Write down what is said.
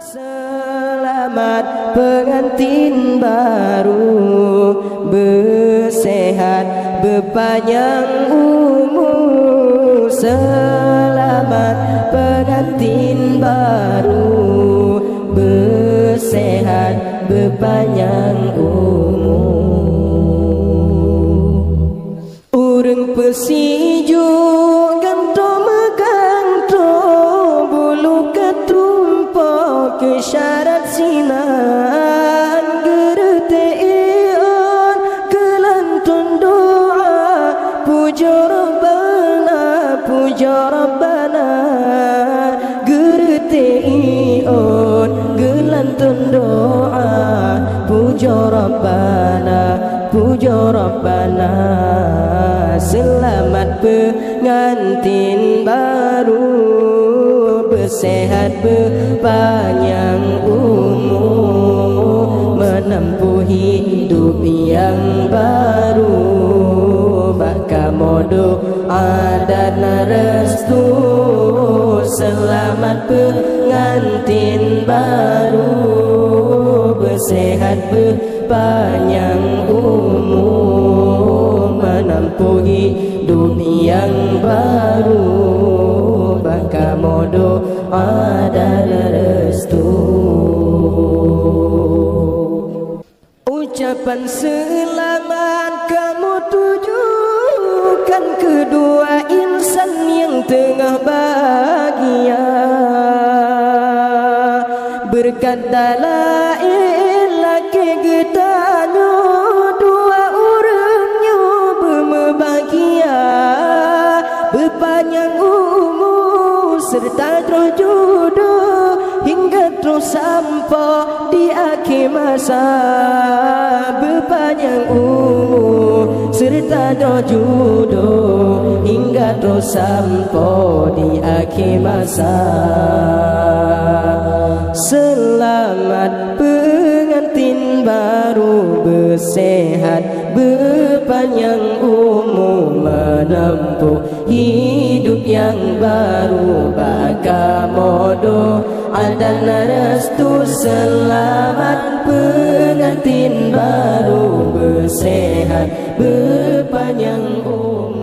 Selamat pengantin baru, bersehat berpanjang umur. Selamat pengantin baru, bersehat berpanjang umur. Urang pesijuk ganto meganto, bulu ketrumpo kesyarat sinan, gereteon kelantun doa, puja Rabbana, puja Rabbana. Gereteon kelantun doa, puja Rabbana, puja Rabbana. Selamat pengantin baru, bersehat berpanjang umur, menempuh hidup yang baru, baka modo adat restu. Selamat pengantin baru, bersehat berpanjang umur, menempuh hidup yang baru, baka modo ada restu. Ucapan selamat kamu tujukan kedua insan yang tengah bahagia, berkat dalail laki getanya dua orangnya berbahagia, berpanjang umur serta terus jodoh hingga terus sampai di akhir masa. Berpanjang umur serta terus jodoh hingga terus sampai di akhir masa. Selamat pengantin baru, bersehat berpanjang umur, menempuh hidup yang baru, baka modo adan restu. Selamat pengantin baru, bersehat berpanjang umur.